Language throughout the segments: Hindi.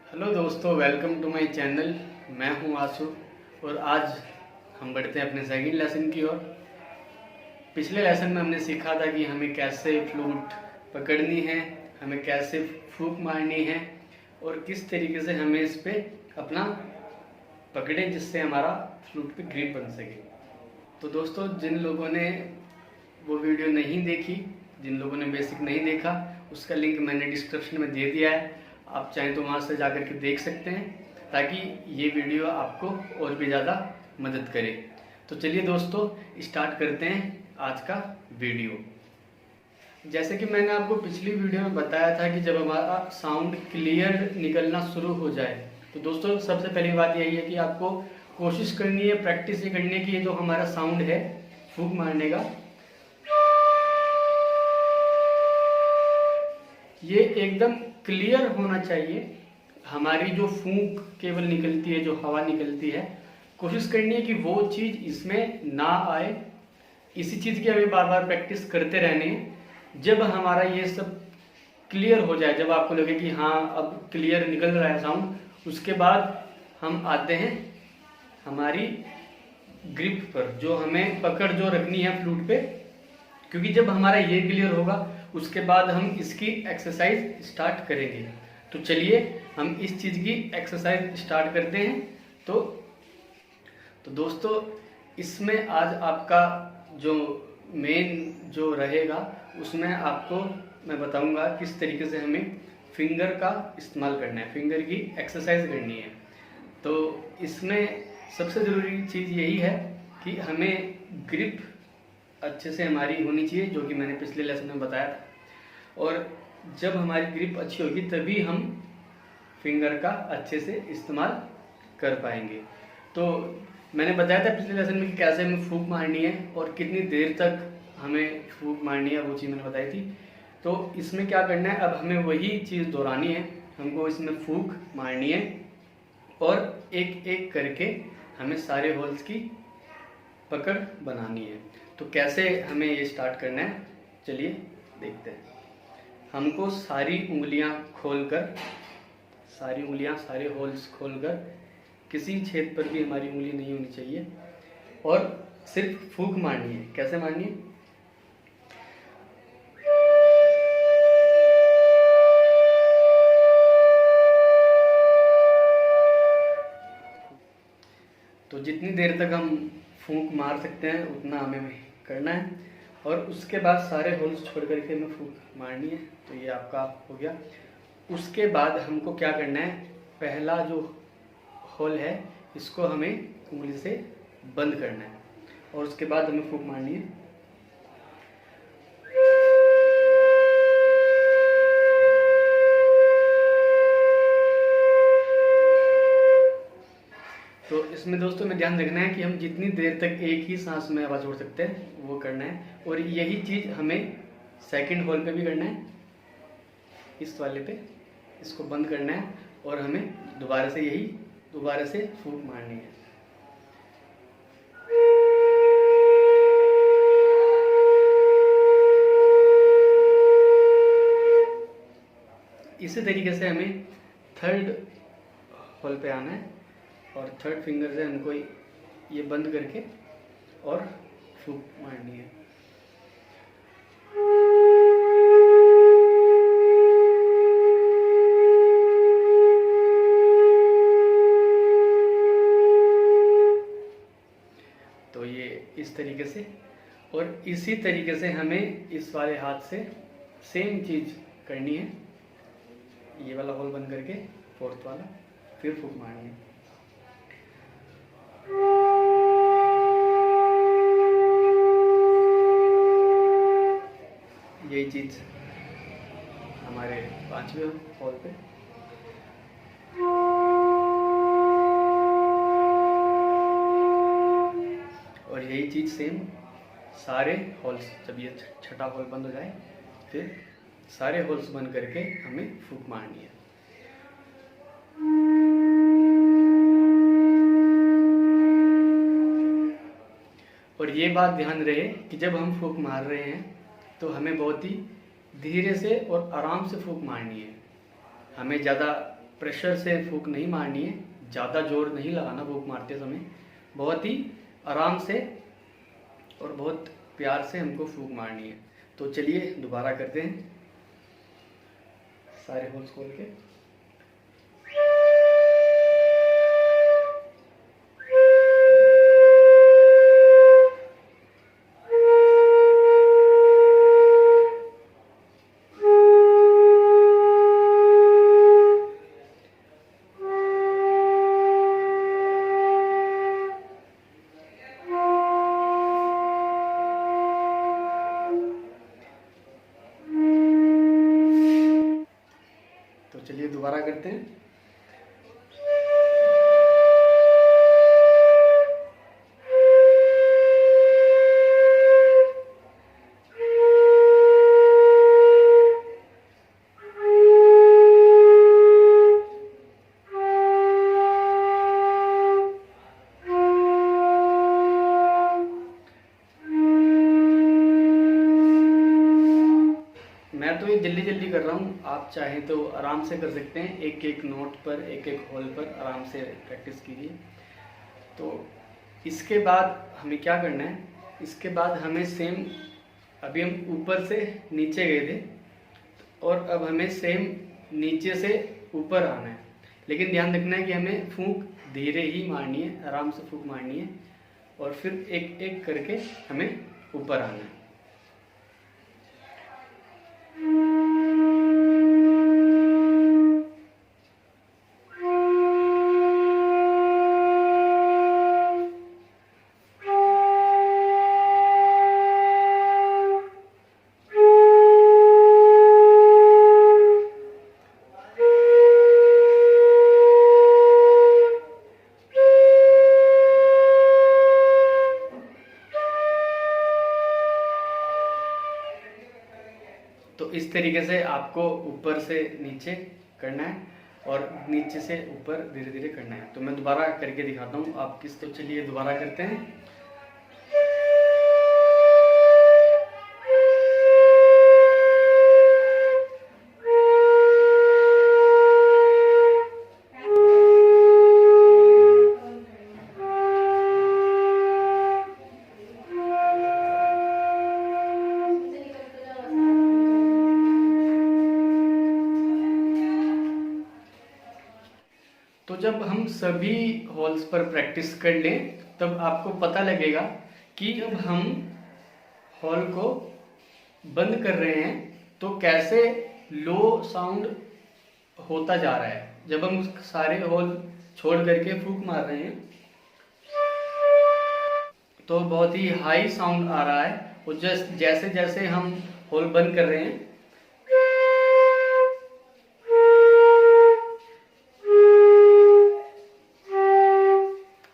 हेलो दोस्तों, वेलकम टू माय चैनल। मैं हूं आशु और आज हम बढ़ते हैं अपने सेकंड लेसन की ओर। पिछले लेसन में हमने सीखा था कि हमें कैसे फ्लूट पकड़नी है, हमें कैसे फूंक मारनी है और किस तरीके से हमें इस पे अपना पकड़े जिससे हमारा फ्लूट पे ग्रिप बन सके। तो दोस्तों, जिन लोगों ने वो वीडियो नहीं देखी, जिन लोगों ने बेसिक नहीं देखा, उसका लिंक मैंने डिस्क्रिप्शन में दे दिया है। आप चाहें तो वहाँ से जाकर के देख सकते हैं ताकि ये वीडियो आपको और भी ज़्यादा मदद करे। तो चलिए दोस्तों, स्टार्ट करते हैं आज का वीडियो। जैसे कि मैंने आपको पिछली वीडियो में बताया था कि जब हमारा साउंड क्लियर निकलना शुरू हो जाए तो दोस्तों सबसे पहली बात यही है कि आपको कोशिश करनी है, प्रैक्टिस ये करनी है कि ये जो हमारा साउंड है फूंक मारने का, ये एकदम क्लियर होना चाहिए। हमारी जो फूंक केवल निकलती है, जो हवा निकलती है, कोशिश करनी है कि वो चीज़ इसमें ना आए। इसी चीज़ की हमें बार बार प्रैक्टिस करते रहनी है। जब हमारा ये सब क्लियर हो जाए, जब आपको लगे कि हाँ अब क्लियर निकल रहा है साउंड, उसके बाद हम आते हैं हमारी ग्रिप पर, जो हमें पकड़ जो रखनी है फ्लूट पे। क्योंकि जब हमारा ये क्लियर होगा उसके बाद हम इसकी एक्सरसाइज स्टार्ट करेंगे। तो चलिए हम इस चीज़ की एक्सरसाइज स्टार्ट करते हैं। तो दोस्तों, इसमें आज आपका जो मेन जो रहेगा उसमें आपको मैं बताऊंगा किस तरीके से हमें फिंगर का इस्तेमाल करना है, फिंगर की एक्सरसाइज करनी है। तो इसमें सबसे ज़रूरी चीज़ यही है कि हमें ग्रिप अच्छे से हमारी होनी चाहिए, जो कि मैंने पिछले लेसन में बताया था। और जब हमारी ग्रिप अच्छी होगी तभी हम फिंगर का अच्छे से इस्तेमाल कर पाएंगे। तो मैंने बताया था पिछले लेसन में कि कैसे हमें फूंक मारनी है और कितनी देर तक हमें फूंक मारनी है, वो चीज़ मैंने बताई थी। तो इसमें क्या करना है, अब हमें वही चीज़ दोहरानी है। हमको इसमें फूंक मारनी है और एक एक करके हमें सारे होल्स की पकड़ बनानी है। तो कैसे हमें ये स्टार्ट करना है, चलिए देखते हैं। हमको सारी उंगलियां खोलकर, सारी उंगलियां, सारे होल्स खोलकर, किसी छेद पर भी हमारी उंगली नहीं होनी चाहिए और सिर्फ फूंक मारनी है। कैसे मारनी है, तो जितनी देर तक हम फूंक मार सकते हैं उतना हमें करना है और उसके बाद सारे होल्स छोड़ करके हमें फूंक मारनी है। तो ये आपका हो गया। उसके बाद हमको क्या करना है, पहला जो होल है इसको हमें उंगली से बंद करना है और उसके बाद हमें फूंक मारनी है। तो इसमें दोस्तों में ध्यान रखना है कि हम जितनी देर तक एक ही सांस में आवाज़ छोड़ सकते हैं वो करना है। और यही चीज़ हमें सेकंड होल पे भी करना है, इस वाले पे इसको बंद करना है और हमें दोबारा से फूंक मारनी है। इसी तरीके से हमें थर्ड होल पे आना है और थर्ड फिंगर से हमको ये बंद करके और फूंक मारनी है। तो ये इस तरीके से, और इसी तरीके से हमें इस वाले हाथ से सेम चीज़ करनी है। ये वाला होल बंद करके फोर्थ वाला फिर फूंक मारनी है। यही चीज़ हमारे पांचवें होल पे। और यही चीज़ सेम सारे होल्स, जब ये छठा होल बंद हो जाए फिर सारे होल्स बंद करके हमें फूंक मारनी है। और ये बात ध्यान रहे कि जब हम फूंक मार रहे हैं तो हमें बहुत ही धीरे से और आराम से फूंक मारनी है। हमें ज़्यादा प्रेशर से फूंक नहीं मारनी है, ज़्यादा जोर नहीं लगाना फूंक मारते समय, बहुत ही आराम से और बहुत प्यार से हमको फूंक मारनी है। तो चलिए दोबारा करते हैं, सारे होल्स खोल के। तो चलिए दोबारा करते हैं। मैं तो ये जल्दी जल्दी कर रहा हूँ, आप चाहें तो आराम से कर सकते हैं, एक एक नोट पर, एक एक होल पर आराम से प्रैक्टिस कीजिए। तो इसके बाद हमें क्या करना है, इसके बाद हमें सेम, अभी हम ऊपर से नीचे गए थे और अब हमें सेम नीचे से ऊपर आना है, लेकिन ध्यान रखना है कि हमें फूंक धीरे ही मारनी है, आराम से फूंक मारनी है और फिर एक एक करके हमें ऊपर आना है। तो इस तरीके से आपको ऊपर से नीचे करना है और नीचे से ऊपर धीरे धीरे करना है। तो मैं दोबारा करके दिखाता हूँ आप किस, तो चलिए दोबारा करते हैं। तो जब हम सभी होल्स पर प्रैक्टिस कर लें तब आपको पता लगेगा कि जब हम हॉल को बंद कर रहे हैं तो कैसे लो साउंड होता जा रहा है। जब हम सारे होल छोड़ करके फूंक मार रहे हैं तो बहुत ही हाई साउंड आ रहा है, और जैसे जैसे हम होल बंद कर रहे हैं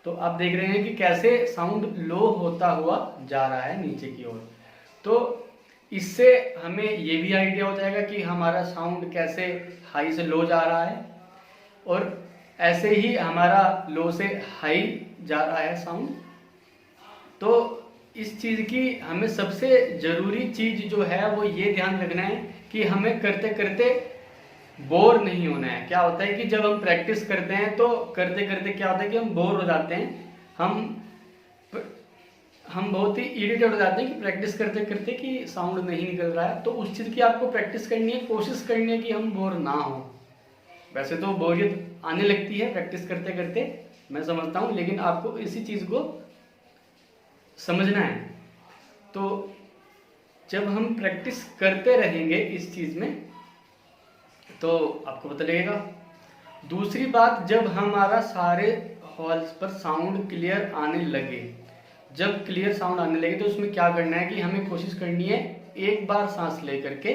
तो आप देख रहे हैं कि कैसे साउंड लो होता हुआ जा रहा है नीचे की ओर। तो इससे हमें ये भी आइडिया हो जाएगा कि हमारा साउंड कैसे हाई से लो जा रहा है और ऐसे ही हमारा लो से हाई जा रहा है साउंड। तो इस चीज़ की हमें सबसे ज़रूरी चीज़ जो है वो ये ध्यान रखना है कि हमें करते करते बोर नहीं होना है। क्या होता है कि जब हम प्रैक्टिस करते हैं तो करते करते क्या होता है कि हम बोर हो जाते हैं, हम बहुत ही इरिटेट हो जाते हैं कि प्रैक्टिस करते करते कि साउंड नहीं निकल रहा है। तो उस चीज़ की आपको प्रैक्टिस करनी है, कोशिश करनी है कि हम बोर ना हो। वैसे तो बोरियत आने लगती है प्रैक्टिस करते करते, मैं समझता हूँ, लेकिन आपको इसी चीज़ को समझना है। तो जब हम प्रैक्टिस करते रहेंगे इस चीज़ में तो आपको पता लगेगा। दूसरी बात, जब हमारा सारे हॉल्स पर साउंड क्लियर आने लगे, जब क्लियर साउंड आने लगे तो उसमें क्या करना है कि हमें कोशिश करनी है एक बार सांस लेकर के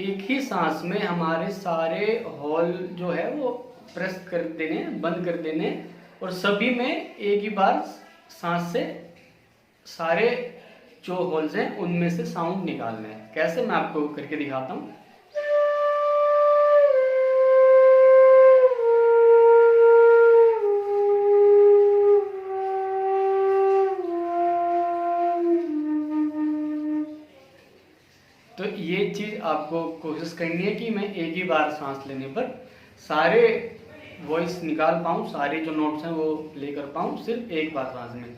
एक ही सांस में हमारे सारे हॉल जो है वो प्रेस कर देने, बंद कर देने और सभी में एक ही बार सांस से सारे जो होल्स हैं उनमें से साउंड निकालना है। कैसे, मैं आपको करके दिखाता हूँ। तो ये चीज़ आपको कोशिश करनी है कि मैं एक ही बार सांस लेने पर सारे वॉइस निकाल पाऊँ, सारे जो नोट्स हैं वो लेकर पाऊँ सिर्फ एक बार सांस में।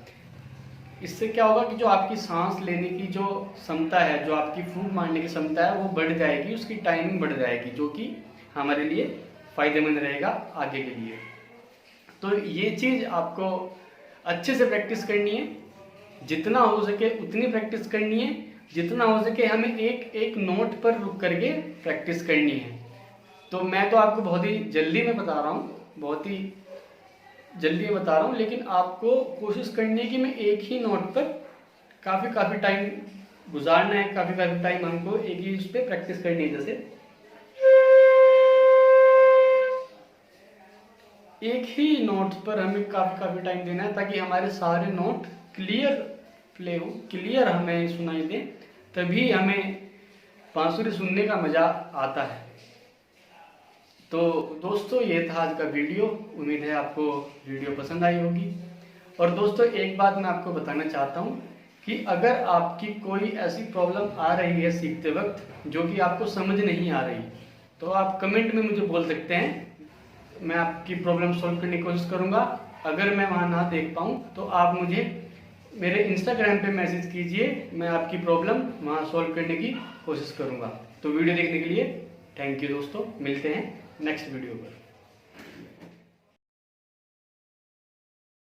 इससे क्या होगा कि जो आपकी सांस लेने की जो क्षमता है, जो आपकी फूंक मारने की क्षमता है, वो बढ़ जाएगी, उसकी टाइमिंग बढ़ जाएगी, जो कि हमारे लिए फ़ायदेमंद रहेगा आगे के लिए। तो ये चीज़ आपको अच्छे से प्रैक्टिस करनी है, जितना हो सके उतनी प्रैक्टिस करनी है, जितना हो सके हमें एक एक नोट पर रुक करके प्रैक्टिस करनी है। तो मैं तो आपको बहुत ही जल्दी में बता रहा हूँ, बहुत ही जल्दी बता रहा हूँ, लेकिन आपको कोशिश करनी है कि मैं एक ही नोट पर काफ़ी टाइम गुजारना है, काफ़ी टाइम हमको एक ही उस पर प्रैक्टिस करनी है। जैसे एक ही नोट पर हमें काफ़ी टाइम देना है, ताकि हमारे सारे नोट क्लियर प्ले हो, क्लियर हमें सुनाई दे, तभी हमें बांसुरी सुनने का मज़ा आता है। तो दोस्तों ये था आज का वीडियो, उम्मीद है आपको वीडियो पसंद आई होगी। और दोस्तों एक बात मैं आपको बताना चाहता हूँ कि अगर आपकी कोई ऐसी प्रॉब्लम आ रही है सीखते वक्त जो कि आपको समझ नहीं आ रही, तो आप कमेंट में मुझे बोल सकते हैं, मैं आपकी प्रॉब्लम सॉल्व करने की कोशिश करूँगा। अगर मैं वहाँ ना देख पाऊँ तो आप मुझे मेरे इंस्टाग्राम पे मैसेज कीजिए, मैं आपकी प्रॉब्लम वहाँ सॉल्व करने की कोशिश करूँगा। तो वीडियो देखने के लिए थैंक यू दोस्तों, मिलते हैं नेक्स्ट वीडियो पर।